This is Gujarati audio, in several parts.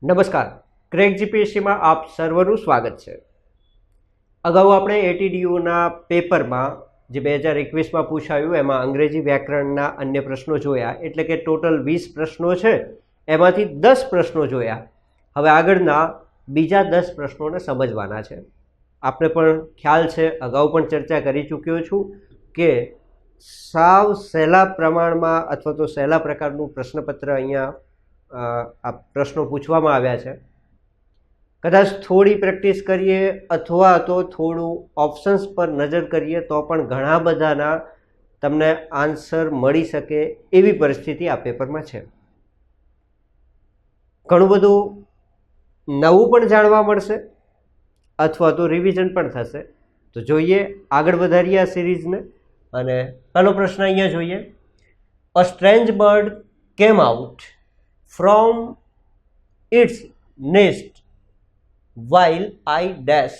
નમસ્કાર, ક્રેક જીપીએસસીમાં આપ સર્વનું સ્વાગત છે। અગાઉ આપણે એટીડીયુના પેપરમાં જે 2021માં પૂછાયું એમાં અંગ્રેજી વ્યાકરણના અન્ય પ્રશ્નો જોયા, એટલે કે ટોટલ 20 પ્રશ્નો છે, એમાંથી 10 પ્રશ્નો જોયા। હવે આગળના બીજા 10 પ્રશ્નોને સમજવાના છે। આપણે પણ ખ્યાલ છે, અગાઉ પણ ચર્ચા કરી ચૂક્યો છું કે સાવ સહેલા પ્રમાણમાં અથવા તો સહેલા પ્રકારનું પ્રશ્નપત્ર અહીંયા આ પ્રશ્નો પૂછવામાં આવ્યા છે। કદાચ થોડી પ્રેક્ટિસ કરીએ અથવા તો થોડું ઓપ્શન્સ પર નજર કરીએ તો પણ ઘણા બધાના તમને આન્સર મળી શકે એવી પરિસ્થિતિ આ પેપરમાં છે। ઘણું બધું નવું પણ જાણવા મળશે અથવા તો રિવિઝન પણ થશે। તો જોઈએ, આગળ વધારીએ આ સિરીઝને અને પહેલો પ્રશ્ન અહીંયા જોઈએ। A strange bird came out from its nest while I dash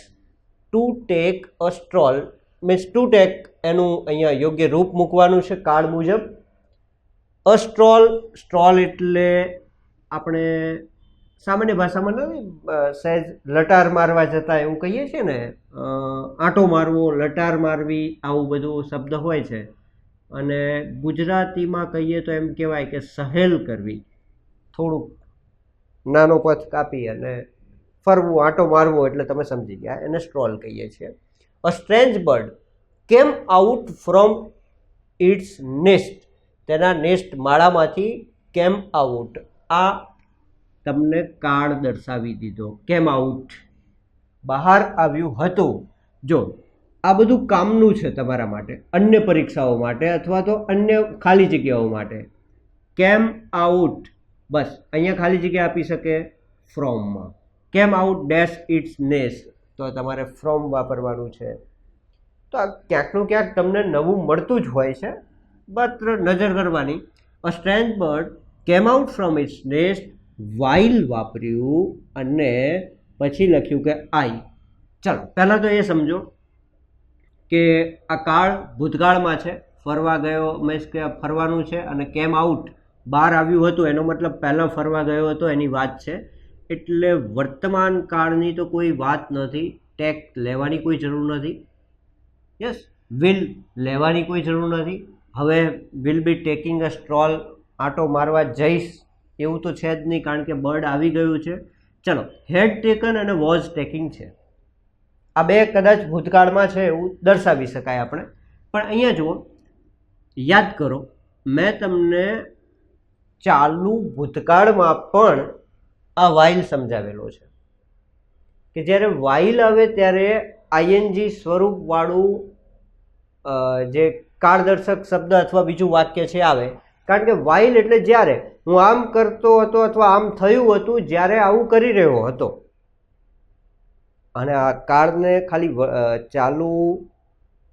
to take a stroll, means to take એનું અહીંયા યોગ્ય રૂપ મૂકવાનું છે કાર્ડ મુજબ। અ સ્ટ્રોલ એટલે આપણે સામાન્ય ભાષામાં સહેજ લટાર મારવા જતા એવું કહીએ છીએ ને, આંટો મારવો, લટાર મારવી, આવું બધું શબ્દ હોય છે। અને ગુજરાતીમાં કહીએ તો એમ કહેવાય કે સહેલ કરવી, થોડુંક નાનો પથ કાપી અને ફરવું, આંટો મારવો, એટલે તમે સમજી ગયા, એને સ્ટ્રોલ કહીએ છીએ। A strange bird came out from its nest, તેના નેસ્ટ માળામાંથી કેમ આઉટ, આ તમને કાર્ડ દર્શાવી દીધો। કેમ આઉટ, બહાર આવ્યું હતું। જો આ બધું કામનું છે તમારા માટે, અન્ય પરીક્ષાઓ માટે અથવા તો અન્ય ખાલી જગ્યાઓ માટે। કેમ આઉટ, બસ અહીંયા ખાલી જગ્યા આપી શકે ફ્રોમમાં। Came out dash it's nest, તો તમારે ફ્રોમ વાપરવાનું છે। તો આ ક્યાંકનું ક્યાંક તમને નવું મળતું જ હોય છે, માત્ર નજર કરવાની। A strange bird came out from its nest while વાપર્યું અને પછી લખ્યું કે આઈ। ચાલો પહેલાં તો એ સમજો કે આ કાળ ભૂતકાળમાં છે, ફરવા ગયો મીન્સ કે ફરવાનું છે, અને કેમ આઉટ બહાર આવ્યું હતું, એનો મતલબ પહેલાં ફરવા ગયો હતો એની વાત છે, એટલે વર્તમાન કાળની તો કોઈ વાત નથી। ટેક લેવાની કોઈ જરૂર નથી, યસ, વિલ લેવાની કોઈ જરૂર નથી। હવે વિલ બી ટેકિંગ અ સ્ટ્રોલ, આંટો મારવા જઈશ એવું તો છે જ નહીં, કારણ કે બર્ડ આવી ગયું છે। ચલો, હેડ ટેકન અને વોઝ ટેકિંગ છે, આ બે કદાચ ભૂતકાળમાં છે એવું દર્શાવી શકાય આપણે। પણ અહીંયા જુઓ, યાદ કરો, મેં તમને ચાલુ ભૂતકાળમાં પણ આ વાઇલ સમજાવેલો છે કે જ્યારે વાઇલ આવે ત્યારે આઈએનજી સ્વરૂપવાળું જે કાળદર્શક શબ્દ અથવા બીજું વાક્ય છે આવે, કારણ કે વાઇલ એટલે જ્યારે હું આમ કરતો હતો અથવા આમ થયું હતું, જ્યારે આવું કરી રહ્યો હતો। અને આ કાળને ખાલી ચાલુ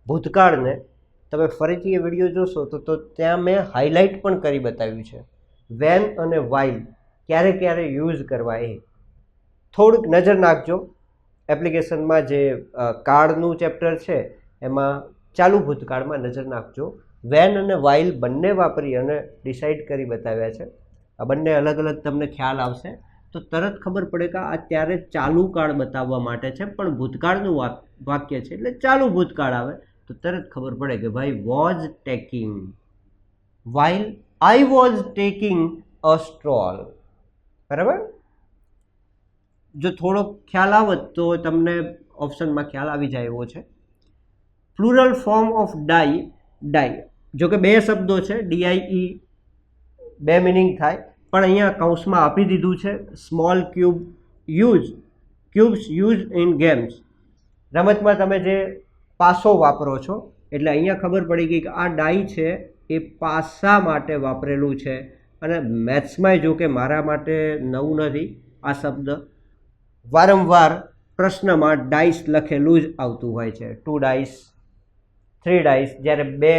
ભૂતકાળને તમે ફરીથી એ વિડીયો જોશો તો ત્યાં મેં હાઇલાઇટ પણ કરી બતાવ્યું છે। વેન અને વાઇલ ક્યારે ક્યારે યુઝ કરવા એ થોડુંક નજર નાખજો। એપ્લિકેશનમાં જે કાળનું ચેપ્ટર છે એમાં ચાલુ ભૂતકાળમાં નજર નાખજો। વેન અને વાઇલ બંને વાપરી અને ડિસાઇડ કરી બતાવ્યા છે। આ બંને અલગ અલગ તમને ખ્યાલ આવશે તો તરત ખબર પડે કે આ ત્યારે ચાલુ કાળ બતાવવા માટે છે, પણ ભૂતકાળનું વાક્ય છે એટલે ચાલુ ભૂતકાળ આવે તો તરત ખબર પડે કે ભાઈ was taking while I was taking a stroll. બરાબર, જો થોડો ખ્યાલ આવત તો તમને ઓપ્શનમાં ખ્યાલ આવી જાય એવો છે। પ્લુરલ ફોર્મ ઓફ ડાઈ, ડાઈ, જો કે બે શબ્દો છે, ડીઆઈ, બે મિનિંગ થાય, પણ અહીંયા કૌંસમાં આપી દીધું છે small cube use, cubes use in games, રમતમાં તમે જે પાસો વાપરો છો, એટલે અહીંયા ખબર પડી ગઈ કે આ ડાઈ છે એ પાસા માટે વાપરેલું છે। અને મેથ્સમાં જો કે મારા માટે નવું નથી આ શબ્દ, વારંવાર પ્રશ્નમાં ડાઇસ લખેલું જ આવતું હોય છે। 2 ડાઇસ, 3 ડાઇસ, જ્યારે બે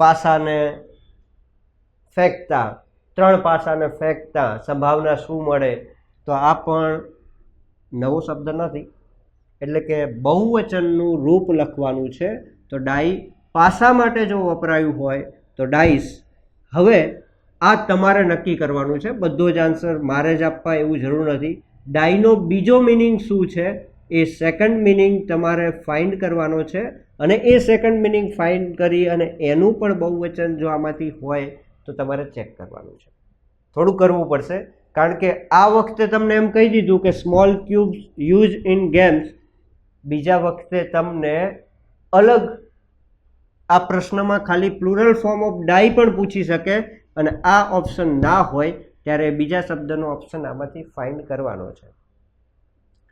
પાસાને ફેંકતા, 3 પાસાને ફેંકતા સંભાવના શું મળે, તો આ પણ નવો શબ્દ નથી, એટલે કે બહુવચનનું રૂપ લખવાનું છે। તો ડાઈ પાસા માટે જો વપરાયું હોય તો ડાઇસ। હવે આ તમારે નક્કી કરવાનું છે. બધો જ આન્સર મારે જ આપવા એવું જરૂર નથી. ડાયનો બીજો મિનિંગ શું છે એ સેકન્ડ મિનિંગ તમારે ફાઇન્ડ કરવાનો છે, અને એ સેકન્ડ મિનિંગ ફાઇન્ડ કરી અને એનું પણ બહુવચન જો આમાંથી હોય તો તમારે ચેક કરવાનું છે. થોડું કરવું પડશે, કારણ કે આ વખતે તમને એમ કહી દીધું કે small cubes use in games. બીજા વખતે તમને અલગ આ પ્રશ્નમાં ખાલી પ્લુરલ ફોર્મ ઓફ ડાય પણ પૂછી શકે, અને આ ઓપ્શન ના હોય ત્યારે બીજા શબ્દનો ઓપ્શન આમાંથી ફાઇન્ડ કરવાનો છે.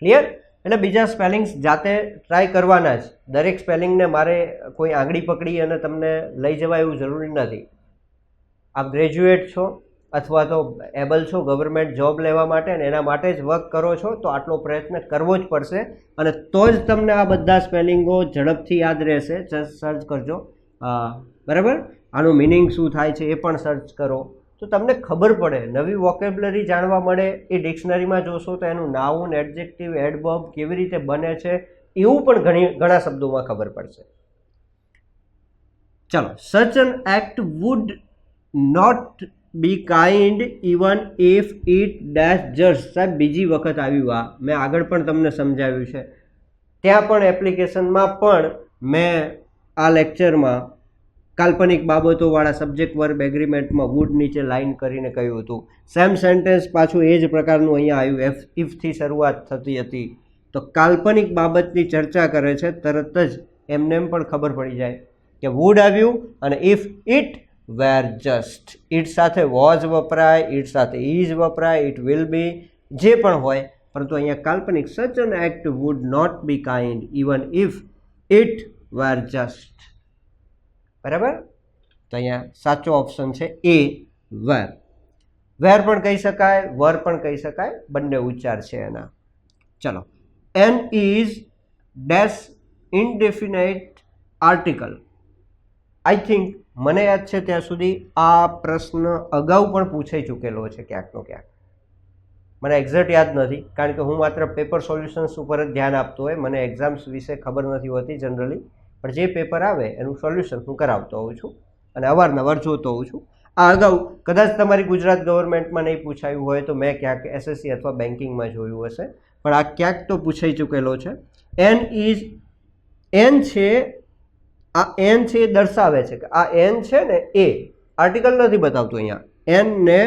ક્લિયર? એટલે બીજા સ્પેલિંગ્સ જાતે ટ્રાય કરવાના જ. દરેક સ્પેલિંગને મારે કોઈ આંગળી પકડી અને તમને લઈ જવા એવું જરૂરી નથી. આપ ગ્રેજ્યુએટ છો અથવા તો એબલ છો ગવર્મેન્ટ જોબ લેવા માટે, અને એના માટે જ વર્ક કરો છો, તો આટલો પ્રયત્ન કરવો જ પડશે, અને તો જ તમને આ બધા સ્પેલિંગો ઝડપથી યાદ રહેશે. સર્ચ કરજો, બરાબર? આનું મિનિંગ શું થાય છે એ પણ સર્ચ કરો, તો તમને ખબર પડે. નવી વોકેબ્યુલરી જાણવા મળે. એ ડિક્શનરીમાં જોશો તો એનું નાઉન, એડજેક્ટિવ, એડવર્બ કેવી રીતે બને છે એવું પણ ઘણા શબ્દોમાં ખબર પડશે. ચલો, such an act would not be kind even if it dash just. સાહેબ બીજી વખત આવ્યું આ, મેં આગળ પણ તમને સમજાવ્યું છે. ત્યાં પણ એપ્લિકેશનમાં પણ મેં આ લેક્ચરમાં કાલ્પનિક બાબતોવાળા સબ્જેક્ટ વર્બ એગ્રીમેન્ટમાં વુડ નીચે લાઈન કરીને કહ્યું હતું. સેમ સેન્ટેન્સ પાછું એ જ પ્રકારનું અહીંયા આવ્યું. ઇફથી શરૂઆત થતી હતી, તો કાલ્પનિક બાબતની ચર્ચા કરે છે, તરત જ એમને એમ પણ ખબર પડી જાય કે વુડ આવ્યું અને if it were just. It સાથે વોઝ વપરાય, ઇટ સાથે ઇઝ વપરાય, ઇટ વિલ બી, જે પણ હોય, પરંતુ અહીંયા કાલ્પનિક such an act would not be kind even if it were just. બરાબર? તો અહીંયા સાચો ઓપ્શન છે એ, વેર. વેર પણ કહી શકાય, વર પણ કહી શકાય, બંને ઉચ્ચાર છે એના. ચલો, an is dash indefinite article. I think મને યાદ છે ત્યાં સુધી આ પ્રશ્ન અગાઉ પણ પૂછાઈ ચૂકેલો છે ક્યાંકનો ક્યાંક. મને એક્ઝેક્ટ યાદ નથી, કારણ કે હું માત્ર પેપર સોલ્યુશન્સ ઉપર જ ધ્યાન આપતો હોય. મને એક્ઝામ્સ વિશે ખબર નથી હોતી જનરલી, પણ જે પેપર આવે એનું સોલ્યુશન હું કરાવતો હોઉં છું અને અવારનવાર જોતો હોઉં છું. આ અગાઉ કદાચ તમારી ગુજરાત ગવર્મેન્ટમાં નહીં પૂછાયું હોય તો મેં ક્યાંક એસએસસી અથવા બેન્કિંગમાં જોયું હશે, પણ આ ક્યાંક તો પૂછાઈ ચૂકેલો છે. એન ઇઝ, એન છે, આ એન છે એ દર્શાવે છે કે આ એન છે ને એ આર્ટિકલ નથી બતાવતું. અહીંયા એન ને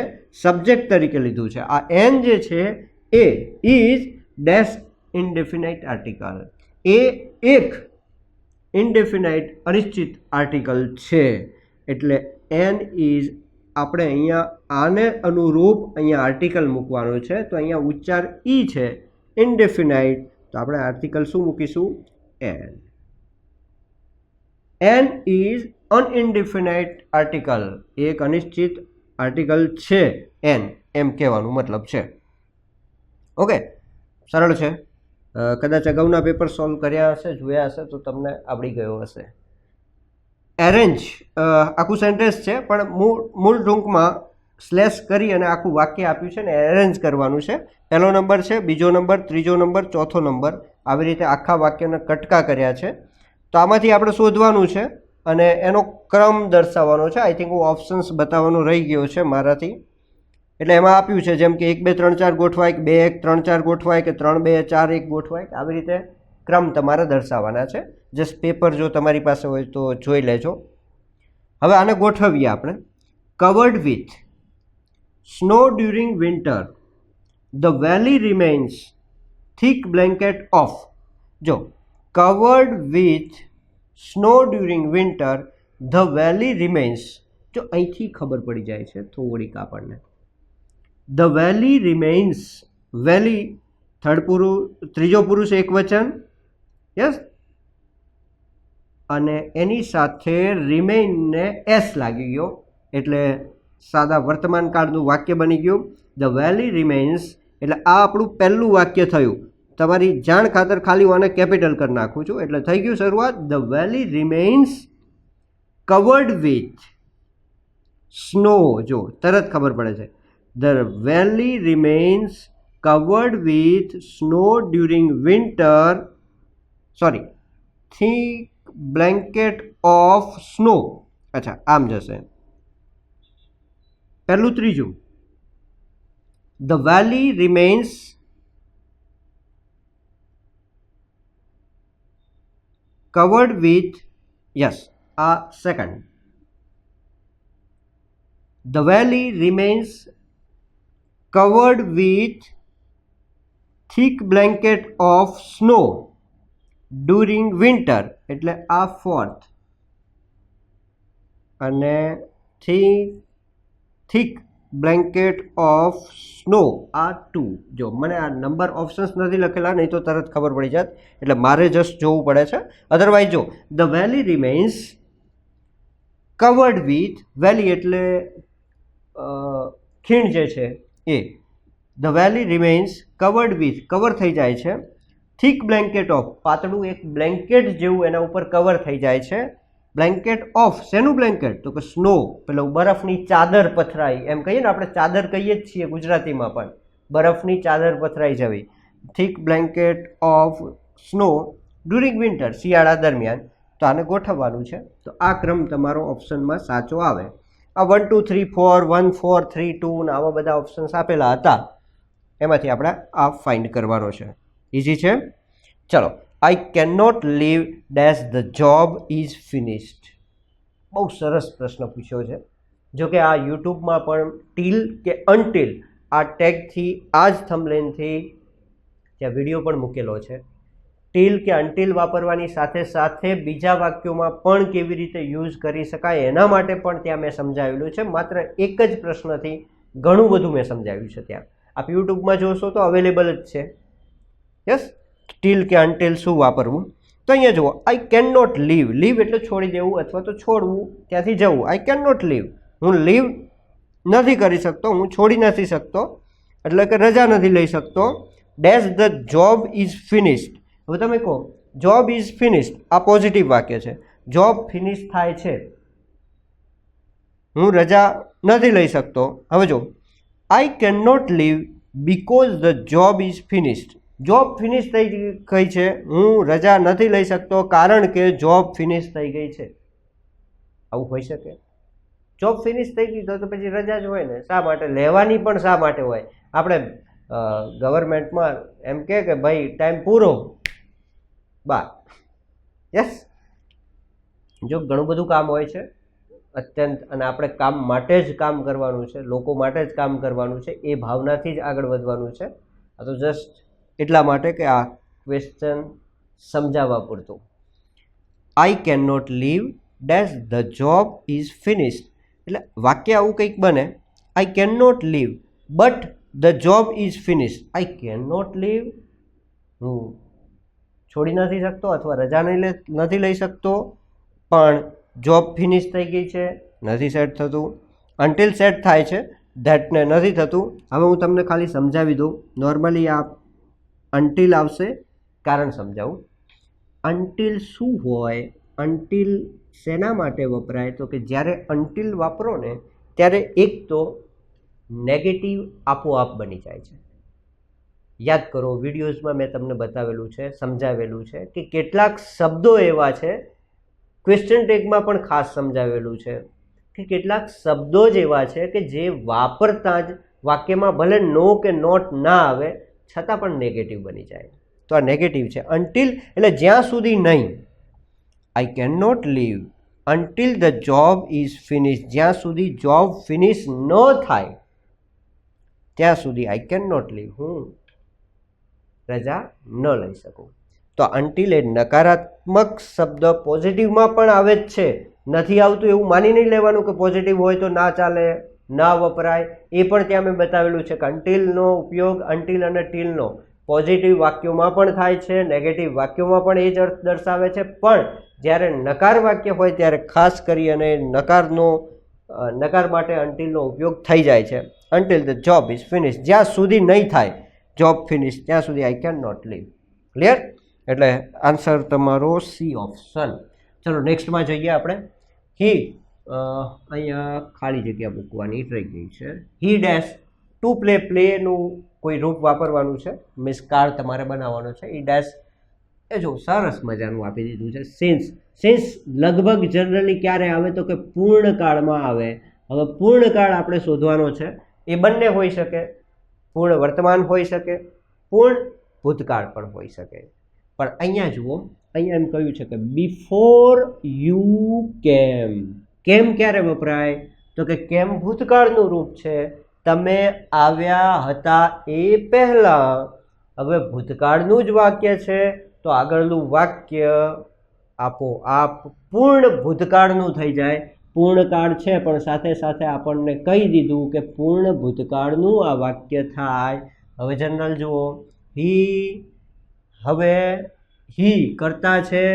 સબ્જેક્ટ તરીકે લીધું છે. આ એન જે છે એ ઇઝ ડેશ ઇનડેફિનાઇટ આર્ટિકલ. એ એક ઇનડેફિનાઇટ અનિશ્ચિત આર્ટિકલ છે, એટલે એન ઇઝ, આપણે અહીંયા આને અનુરૂપ અહીંયા આર્ટિકલ મૂકવાનો છે, તો અહીંયા ઉચ્ચાર ઈ છે, ઇનડેફિનાઇટ, તો આપણે આર્ટિકલ શું મૂકીશું? An. An is an indefinite article. એક અનિશ્ચિત આર્ટિકલ છે એન, એમ કહેવાનું મતલબ છે. ઓકે, સરળ છે. કદાચ અગાઉના પેપર સોલ્વ કર્યા હશે, જોયા હશે તો તમને આવડી ગયો હશે. એરેન્જ આખું સેન્ટેન્સ છે, પણ મૂળ ટૂંકમાં સ્લેશ કરી અને આખું વાક્ય આપ્યું છે ને એરેન્જ કરવાનું છે. પહેલો નંબર છે, બીજો નંબર, ત્રીજો નંબર, ચોથો નંબર, આવી રીતે આખા વાક્યના કટકા કર્યા છે. તો આમાંથી આપણે શોધવાનું છે અને એનો ક્રમ દર્શાવવાનો છે. આઈ થિંક હું ઓપ્શન્સ બતાવવાનો રહી ગયો છે મારાથી. એટલે એમાં આપ્યું છે જેમ કે 1 2 3 4 ગોઠવાય, કે 2 1 3 4 ગોઠવાય, કે 3 2 4 1 ગોઠવાય. આવી રીતે ક્રમ તમારે દર્શાવવાના છે. જસ્ટ પેપર જો તમારી પાસે હોય તો જોઈ લેજો. હવે આને ગોઠવીએ આપણે. Covered with snow during winter, the valley remains thick blanket of. જો covered with snow during winter, the valley remains, જો અહીંથી ખબર પડી જાય છે થોડીક આપણને. The valley remains, valley third પુરુષ, ત્રીજો પુરુષ એક વચન, યસ, અને એની સાથે રિમેઇનને એસ લાગી ગયો, એટલે સાદા વર્તમાન કાળનું વાક્ય બની ગયું. ધ વેલી રિમેન્સ, એટલે આ આપણું પહેલું વાક્ય થયું. તમારી જાણ ખાતર ખાલી હું આને કેપિટલ કરી નાખું છું, એટલે થઈ ગયું શરૂઆત. The valley remains covered with snow, જો તરત ખબર પડે છે. The valley remains covered with snow during winter, sorry, thick blanket of snow. અચ્છા, આમ જશે. પહેલું ત્રીજું, the valley remains covered with, yes, second, the valley remains covered with thick blanket of snow during winter, એટલે આ fourth, અને thick blanket of snow આ 2. જો મને આ નંબર ઓપ્શન્સ નથી લખેલા, નહીં તો તરત ખબર પડી જાત, એટલે મારે જસ્ટ જોવું પડે છે. અધરવાઇઝ જો the valley remains covered with, valley એટલે ખીણ જે છે એ, the valley remains covered with cover થઈ જાય છે, થીક બ્લેન્કેટ ઓફ પાતળું એક બ્લેન્કેટ જેવું એના ઉપર કવર થઈ જાય છે. બ્લેન્કેટ ઓફ શેનું બ્લેન્કેટ? તો કે સ્નો, પેલું બરફની ચાદર પથરાઈ, એમ કહીએ ને આપણે ચાદર કહીએ જ છીએ ગુજરાતીમાં, પણ બરફની ચાદર પથરાઈ જવી. Thick blanket of snow during winter, શિયાળા દરમિયાન. તો આને ગોઠવવાનું છે, તો આ ક્રમ તમારો ઓપ્શનમાં સાચો આવે. આ 1 2 3 4 1 4 3 2 ને આવા બધા ઓપ્શન્સ આપેલા હતા, એમાંથી આપણે આ ફાઇન્ડ કરવાનો છે. ઇઝી છે. ચલો, I can not leave dash the job is finished. બહુ સરસ પ્રશ્ન પૂછ્યો છે. જો કે આ યુટ્યુબમાં પણ ટીલ કે અનટીલ આ ટેગથી, આ જ થંબનેલથી ત્યાં વિડીયો પણ મૂકેલો છે. ટીલ કે અનટીલ વાપરવાની સાથે સાથે બીજા વાક્યોમાં પણ કેવી રીતે યુઝ કરી શકાય એના માટે પણ ત્યાં મેં સમજાવેલું છે. માત્ર એક જ પ્રશ્નથી ઘણું બધું મેં સમજાવ્યું છે. ત્યાં આપ યુટ્યુબમાં જોશો તો અવેલેબલ જ છે. યસ, ટીલ કે અનટીલ શું વાપરવું. તો અહીંયા જુઓ, I can not leave. Leave એટલે છોડી દેવું અથવા તો છોડવું, ત્યાંથી જવું. આઈ કેન નોટ લીવ, હું લીવ નથી કરી શકતો, હું છોડી નથી શકતો, એટલે કે રજા નથી લઈ શકતો. Dash the job is finished. હવે તમે કહો જોબ ઇઝ ફિનિશ્ડ, આ પોઝિટિવ વાક્ય છે. જોબ ફિનિશ થાય છે, હું રજા નથી લઈ શકતો. હવે જો I can not leave because the job is finished. Job finish થઈ ગઈ છે, હું રજા નથી લઈ શકતો કારણ કે જોબ ફિનિશ થઈ ગઈ છે. આવું હોઈ શકે? જોબ ફિનિશ થઈ ગઈ તો પછી રજા જ હોય ને. શા માટે લેવાની? પણ શા માટે હોય? આપણે ગવર્મેન્ટમાં એમ કે ભાઈ ટાઈમ પૂરો, બા. યસ, જો ઘણું બધું કામ હોય છે અત્યંત, અને આપણે કામ માટે જ કામ કરવાનું છે, લોકો માટે જ કામ કરવાનું છે, એ ભાવનાથી જ આગળ વધવાનું છે. આ તો જસ્ટ એટલા માટે કે આ ક્વેશ્ચન સમજાવવા પૂરતું. I can not leave dash the job is finished, એટલે વાક્ય આવું કંઈક બને, I can not leave but the job is finished. I can not leave, હું છોડી નથી શકતો અથવા રજા નથી લઈ શકતો, પણ જોબ ફિનિશ થઈ ગઈ છે, નથી સેટ થતું. અનટિલ સેટ થાય છે, ધેટને નથી થતું. હવે હું તમને ખાલી સમજાવી દઉં. નોર્મલી આ અનટિલ આવશે, કારણ સમજાવું. અનટિલ શું હોય? અનટિલ શેના માટે વપરાય? તો કે જ્યારે અનટિલ વાપરો ને ત્યારે એક તો નેગેટિવ આપોઆપ બની જાય છે. યાદ કરો, વિડીયોઝમાં મેં તમને બતાવેલું છે, સમજાવેલું છે કે કેટલાક શબ્દો એવા છે, ક્વેશ્ચન ટેગમાં પણ ખાસ સમજાવેલું છે કે કેટલાક શબ્દો જ એવા છે કે જે વાપરતા જ વાક્યમાં ભલે નો કે નોટ ના આવે છતાં પણ નેગેટિવ બની જાય. તો આ નેગેટિવ છે. અનટિલ એટલે જ્યાં સુધી નહીં. I can not leave until the job is finish, જ્યાં સુધી જોબ ફિનિશ ન થાય ત્યાં સુધી આઈ કેન નોટ લીવ, હું રજા ન લઈ શકું. તો અનટિલ એ નકારાત્મક શબ્દ પોઝિટિવમાં પણ આવે જ છે. નથી આવતું એવું માની નહીં લેવાનું કે પોઝિટિવ હોય તો ના ચાલે, ના વપરાય. એ પણ ત્યાં મેં બતાવેલું છે કે અનટિલનો ઉપયોગ, અનટિલ અને ટીલનો પોઝિટિવ વાક્યોમાં પણ થાય છે, નેગેટિવ વાક્યોમાં પણ એ જ અર્થ દર્શાવે છે. પણ જ્યારે નકાર વાક્ય હોય ત્યારે ખાસ કરી અને નકાર માટે અનટિલનો ઉપયોગ થઈ જાય છે. Until the job is finish, જ્યાં સુધી નહીં થાય જોબ ફિનિશ ત્યાં સુધી I can not leave. Clear? એટલે આન્સર તમારો સી ઓપ્શન. ચલો નેક્સ્ટમાં જઈએ આપણે. હી, અહીંયા ખાલી જગ્યા મૂકવાની રહી ગઈ છે. હી ડેશ ટુ પ્લે, પ્લેનું કોઈ રૂપ વાપરવાનું છે, મીન્સ કાર તમારે બનાવવાનો છે. ઈ ડેશ એ જો સરસ મજાનું આપી દીધું છે. સિન્સ લગભગ જનરલી ક્યારે આવે તો કે પૂર્ણકાળમાં આવે, હવે પૂર્ણકાળ આપણે શોધવાનો છે. એ બંને હોઈ શકે, પૂર્ણ વર્તમાન હોઈ શકે, પૂર્ણ ભૂતકાળ પણ હોઈ શકે. પણ અહીંયા જુઓ, અહીંયા એમ કહ્યું છે કે બિફોર યુ કેમ. કેમ ક્યારે વપરાય? તો કે કેમ ભૂતકાળનું રૂપ છે, તમે આવ્યા હતા એ પહેલા. હવે ભૂતકાળનું જ વાક્ય છે તો આગળનું વાક્ય આપોઆપ પૂર્ણ ભૂતકાળનું થઈ જાય. પૂર્ણકાળ છે પણ સાથે સાથે આપણને કહી દીધું કે પૂર્ણ ભૂતકાળનું આ વાક્ય થાય. હવે જનરલ જુઓ, હી, હવે હી કરતા છે,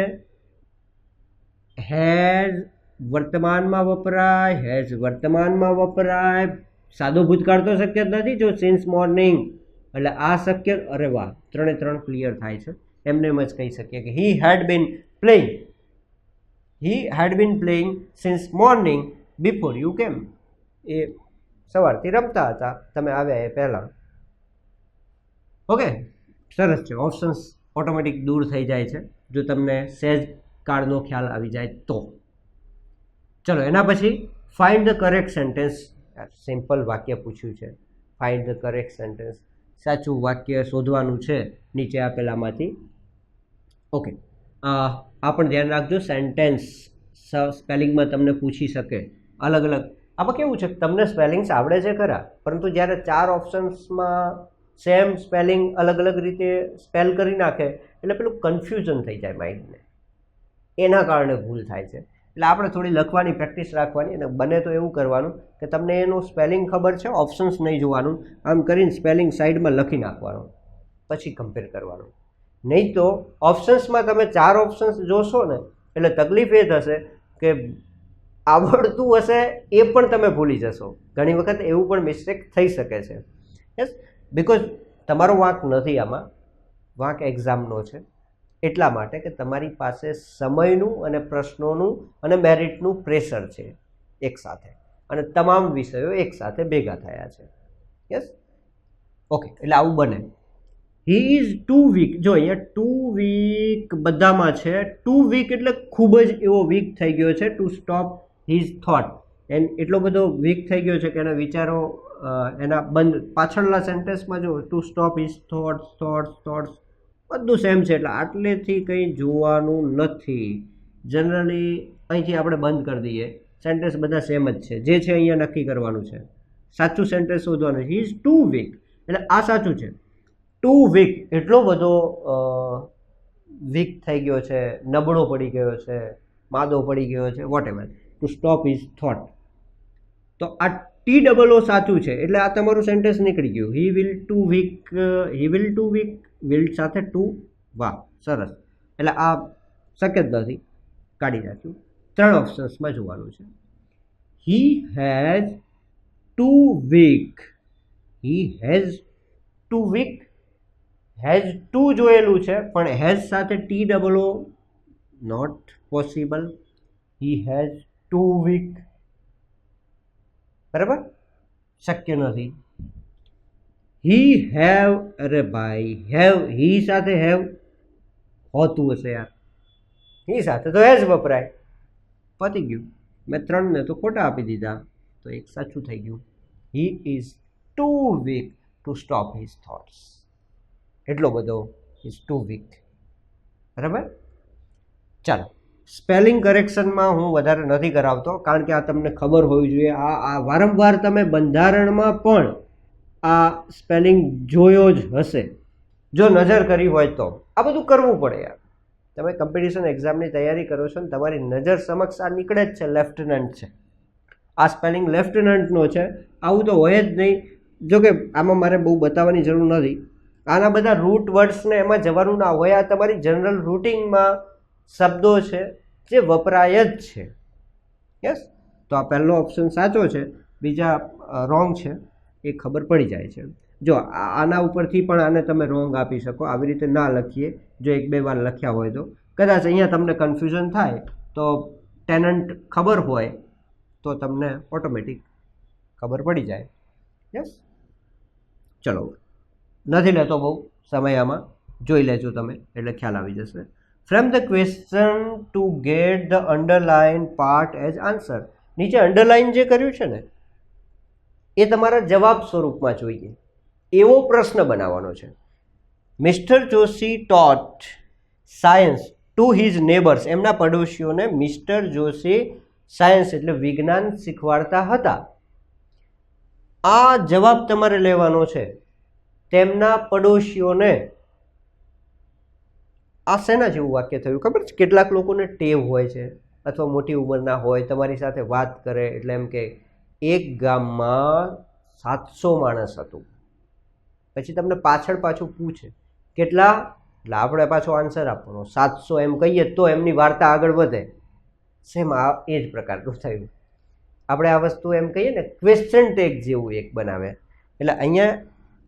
હેઝ વર્તમાનમાં વપરાય, હેઝ વર્તમાનમાં વપરાય. સાદો ભૂતકાળ તો શક્ય જ નથી. જો સિન્સ મોર્નિંગ એટલે આ શક્ય. અરે વાહ, ત્રણે ત્રણ ક્લિયર થાય છે. એમને એમ જ કહી શકીએ કે he had been playing, he had been playing since morning before you came. એ સવારથી રમતા હતા તમે આવ્યા એ પહેલાં. ઓકે, સરસ છે. ઓપ્શન્સ ઓટોમેટિક દૂર થઈ જાય છે જો તમને સહેજ કાળનો ખ્યાલ આવી જાય તો. ચલો એના પછી find the correct sentence. Simple વાક્ય પૂછ્યું છે, ફાઇન્ડ ધ કરેક્ટ સેન્ટેન્સ. સાચું વાક્ય શોધવાનું છે નીચે આપેલામાંથી. ઓકે, આ પણ ધ્યાન રાખજો, સેન્ટેન્સ સ્પેલિંગમાં તમને પૂછી શકે અલગ અલગ. આમાં કેવું છે, તમને સ્પેલિંગ્સ આવડે છે ખરા, પરંતુ જ્યારે 4 ઓપ્શન્સમાં સેમ સ્પેલિંગ અલગ અલગ રીતે સ્પેલ કરી નાખે એટલે પેલું કન્ફ્યુઝન થઈ જાય માઇન્ડને, એના કારણે ભૂલ થાય છે. એટલે આપણે થોડી લખવાની પ્રેક્ટિસ રાખવાની, અને બને તો એવું કરવાનું કે તમને એનું સ્પેલિંગ ખબર છે, ઓપ્શન્સ નહીં જોવાનું, આમ કરીને સ્પેલિંગ સાઈડમાં લખી નાખવાનું, પછી કમ્પેર કરવાનું. નહીં તો ઓપ્શન્સમાં તમે 4 ઓપ્શન્સ જોશો ને એટલે તકલીફ એ થશે કે આવડતું હશે એ પણ તમે ભૂલી જશો. ઘણી વખત એવું પણ મિસ્ટેક થઈ શકે છે. યસ, બિકોઝ તમારો વાંક નથી આમાં, વાંક એક્ઝામનો છે. એટલા માટે કે તમારી પાસે સમયનું અને પ્રશ્નોનું અને મેરિટનું પ્રેશર છે એકસાથે, અને તમામ વિષયો એકસાથે ભેગા થયા છે. યસ, ઓકે, એટલે આવું બને. He is too weak. જો અહીંયા ટુ વીક બધામાં છે. ટુ વીક એટલે ખૂબ જ એવો વીક થઈ ગયો છે. ટુ સ્ટોપ હિઝ થોટ, એટલો બધો વીક થઈ ગયો છે કે એના વિચારો એના બંધ. પાછળના સેન્ટેન્સમાં જો ટુ સ્ટોપ હિઝ થોટ્સ બધું સેમ છે, એટલે આટલેથી કંઈ જોવાનું નથી. જનરલી અહીંથી આપણે બંધ કરી દઈએ, સેન્ટેન્સ બધા સેમ જ છે. જે છે અહીંયા નક્કી કરવાનું છે, સાચું સેન્ટેન્સ શોધવાનું છે. હી ઇઝ ટુ વીક એટલે આ સાચું છે. ટુ વીક એટલો બધો વીક થઈ ગયો છે, નબળો પડી ગયો છે, માદો પડી ગયો છે, whatever. To stop his thought, તો આ TOO સાચું છે એટલે આ તમારું સેન્ટેન્સ નીકળી ગયું. He will too weak, he will too weak, will સાથે ટુ. વાહ, સરસ. એટલે આ શક્ય જ નથી, કાઢી નાખ્યું. 3 ઓપ્શન્સમાં જોવાનું છે. He has too weak, he has too weak. Has too જોયેલું છે પણ હેઝ સાથે TOO not possible. He has too weak, બરાબર, શક્ય નથી. હી હેવ, અરે ભાઈ હેવ, હી સાથે હેવ હોતું હશે યાર, હી સાથે તો હેઝ વપરાય. પતી ગયું. મેં 3 ને તો ખોટા આપી દીધા, તો એક સાચું થઈ ગયું. He is too weak to stop his thoughts. એટલો બધો ઇઝ ટુ વીક, બરાબર. ચાલો, સ્પેલિંગ કરેક્શનમાં હું વધારે નથી કરાવતો કારણ કે આ તમને ખબર હોવી જોઈએ. આ વારંવાર તમે બંધારણમાં પણ આ સ્પેલિંગ જોયો જ હશે જો નજર કરી હોય તો. આ બધું કરવું પડે યાર. તમે કોમ્પિટિશન એક્ઝામની તૈયારી કરો છો ને તમારી નજર સમક્ષ આ નીકળે જ છે, લેફ્ટનન્ટ છે. આ સ્પેલિંગ લેફ્ટનન્ટનો છે, આવું તો હોય જ નહીં. જો કે આમાં મારે બહુ બતાવવાની જરૂર નથી. આના બધા રૂટ વર્ડ્સને એમાં જવાનું ના હોય. આ તમારી જનરલ રૂટિનમાં શબ્દો છે જે વપરાય જ છે. યસ, તો આ પહેલો ઓપ્શન સાચો છે, બીજા રોંગ છે, એ ખબર પડી જાય છે. જો આના ઉપરથી પણ આને તમે રોંગ આપી શકો, આવી રીતે ના લખીએ. જો 1-2 વાર લખ્યા હોય તો કદાચ અહીંયા તમને કન્ફ્યુઝન થાય તો ટેનન્ટ ખબર હોય તો તમને ઓટોમેટિક ખબર પડી જાય. યસ, ચલો, નથી લેતો બહુ સમય આમાં, જોઈ લેજો તમે એટલે ખ્યાલ આવી જશે. Frame the question two get the underline part as answer. નીચે અંડરલાઇન જે કર્યું છે ને એ તમારા જવાબ સ્વરૂપમાં જોઈએ એવો પ્રશ્ન બનાવવાનો છે. Mister Joshi taught science to his neighbours. એમના પડોશીઓને મિસ્ટર જોશી સાયન્સ એટલે વિજ્ઞાન શીખવાડતા હતા. આ જવાબ તમારે લેવાનો છે. તેમના પડોશીઓને. આ શેના જેવું વાક્ય થયું ખબર છે? કેટલાક લોકોને ટેવ હોય છે અથવા મોટી ઉંમરના હોય, તમારી સાથે વાત કરે એટલે એમ કે એક ગામમાં 700 માણસ હતું. પછી તમને પાછું પૂછે કેટલા, એટલે આપણે પાછો આન્સર આપવાનો 700 એમ કહીએ તો એમની વાર્તા આગળ વધે. સેમ આ એ જ પ્રકારનું થયું. આપણે આ વસ્તુ એમ કહીએ ને ક્વેશ્ચન ટેગ જેવું એક બનાવે. એટલે અહીંયા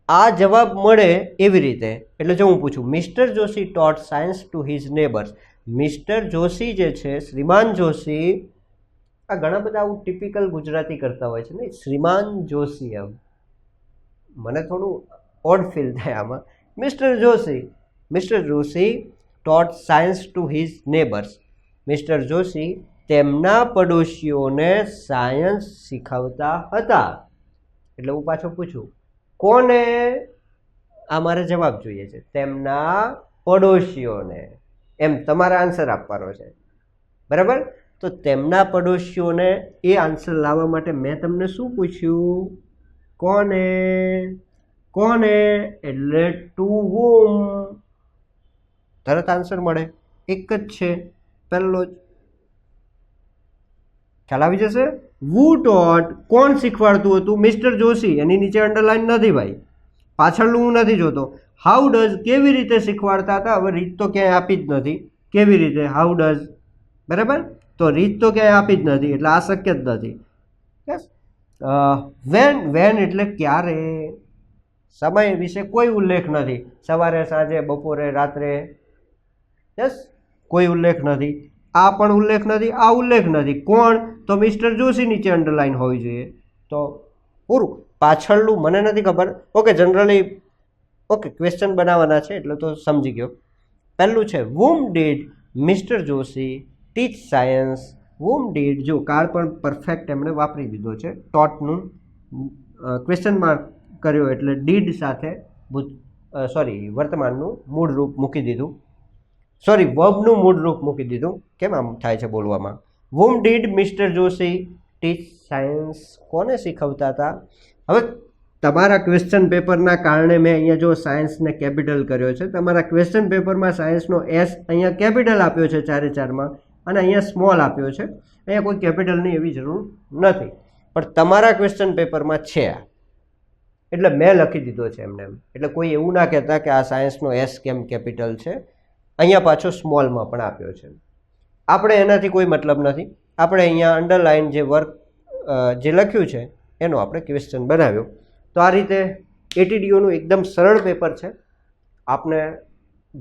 આ જવાબ મળે એવી રીતે. એટલે જો હું પૂછું mister Joshi taught science to his neighbours. Mister Joshi જે છે, શ્રીમાન જોશી, આ ઘણા બધા આવું ટિપિકલ ગુજરાતી કરતા હોય છે ને, શ્રીમાન જોશી. એમ મને થોડું ઓડ ફીલ થાય આમાં. Mister Joshi taught science to his neighbours. Mister Joshi તેમના પડોશીઓને સાયન્સ શીખવતા હતા. એટલે હું પાછો પૂછું કોને? આ મારે જવાબ જોઈએ છે. તેમના પડોશીઓને. એમ તમારે આન્સર આપવાનો છે, બરાબર? તો તેમના પડોશીઓને એ આન્સર લાવવા માટે મેં તમને શું પૂછ્યું? કોને? કોને એટલે ટુ whom. તરત આન્સર મળે. એક જ છે, પહેલો જ. ખ્યાલ આવી જશે. વુ ટોટ, કોણ શીખવાડતું હતું? મિસ્ટર જોશી. એની નીચે અંડરલાઈન નથી ભાઈ, પાછળનું હું નથી જોતો. હાઉ ડઝ, કેવી રીતે શીખવાડતા હતા? હવે રીત તો ક્યાંય આપી જ નથી. કેવી રીતે? હાઉ ડઝ, બરાબર? તો રીત તો ક્યાંય આપી જ નથી, એટલે આ શક્ય જ નથી. યસ. વેન એટલે ક્યારે. સમય વિશે કોઈ ઉલ્લેખ નથી. સવારે, સાંજે, બપોરે, રાત્રે. યસ, કોઈ ઉલ્લેખ નથી. આ પણ ઉલ્લેખ નથી, આ ઉલ્લેખ નથી. કોણ? તો મિસ્ટર જોશી નીચે અંડરલાઈન હોવી જોઈએ. તો પૂરું. પાછળનું મને નથી ખબર. ઓકે, જનરલી ઓકે ક્વેશ્ચન બનાવવાના છે એટલે તો સમજી ગયો. પહેલું છે whom did mister Joshi teach science. whom did, જો કાળ પણ પરફેક્ટ એમણે વાપરી દીધો છે. ટોટનું ક્વેશ્ચન માર્ક કર્યો એટલે ડીડ સાથે વર્તમાનનું મૂળ રૂપ મૂકી દીધું. વર્બનું મૂળ રૂપ મૂકી દીધું. કેમ આમ થાય છે બોલવામાં? whom did mister Joshi teach science. કોને શીખવતા હતા? હવે તમારા ક્વેશ્ચન પેપરના કારણે મેં અહીંયા જો સાયન્સને કેપિટલ કર્યો છે. તમારા ક્વેશ્ચન પેપરમાં સાયન્સનો એસ અહીંયા કેપિટલ આપ્યો છે 4/4માં, અને અહીંયા સ્મોલ આપ્યો છે. અહીંયા કોઈ કેપિટલની એવી જરૂર નથી, પણ તમારા ક્વેશ્ચન પેપરમાં છે એટલે મેં લખી દીધો છે એમને એમ. એટલે કોઈ એવું ના કહેતા કે આ સાયન્સનો એસ કેમ કેપિટલ છે. અહીંયા પાછો સ્મોલમાં પણ આપ્યો છે. આપણે એનાથી કોઈ મતલબ નથી. આપણે અહીંયા અંડરલાઇન જે વર્ક જે લખ્યું છે એનો આપણે ક્વેશ્ચન બનાવ્યો. તો આ રીતે એટીડીઓનું એકદમ સરળ પેપર છે. આપને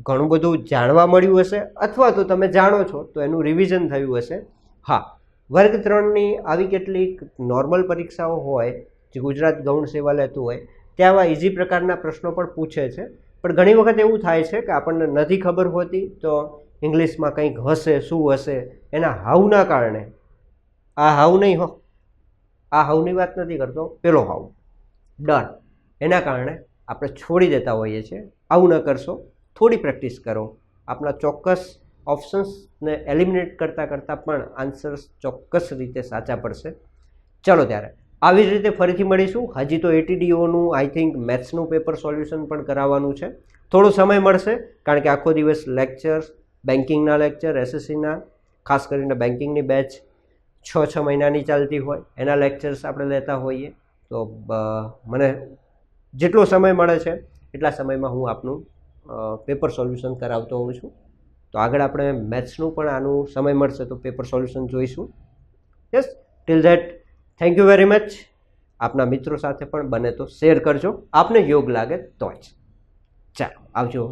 ઘણું બધું જાણવા મળ્યું હશે, અથવા તો તમે જાણો છો તો એનું રિવિઝન થયું હશે. હા, વર્ગ 3ની આવી કેટલીક નોર્મલ પરીક્ષાઓ હોય જે ગુજરાત ગૌણ સેવા લેતું હોય ત્યાં આવા ઇઝી પ્રકારના પ્રશ્નો પણ પૂછે છે. પણ ઘણી વખત એવું થાય છે કે આપણને નથી ખબર હોતી તો ઇંગ્લિશમાં કંઈક હશે, શું હશે, એના હાવના કારણે, આ હાવ નહીં હો, આ હાવની વાત નથી કરતો, પેલો હાવ, ડર, એના કારણે આપણે છોડી દેતા હોઈએ છીએ. આવું ન કરશો, થોડી પ્રેક્ટિસ કરો. આપણા ચોક્કસ ઓપ્શન્સને એલિમિનેટ કરતાં પણ આન્સર્સ ચોક્કસ રીતે સાચા પડશે. ચલો ત્યારે આવી જ રીતે ફરીથી મળીશું. હજી તો એટીડીઓનું આઈ થિંક મેથ્સનું પેપર સોલ્યુશન પણ કરાવવાનું છે. થોડો સમય મળશે કારણ કે આખો દિવસ લેક્ચર્સ, બેન્કિંગના લેક્ચર, એસએસસીના ખાસ કરીને બેન્કિંગની બેચ 6 મહિનાની ચાલતી હોય એના લેક્ચર્સ આપણે લેતા હોઈએ. તો મને જેટલો સમય મળે છે એટલા સમયમાં હું આપનું પેપર સોલ્યુશન કરાવતો હોઉં છું. તો આગળ આપણે મેથ્સનું પણ આનું સમય મળશે તો પેપર સોલ્યુશન જોઈશું. Yes, till that thank you very much. આપના મિત્રો સાથે પણ બને તો શેર કરજો, આપને યોગ લાગે તો જ. ચાલો, આવજો.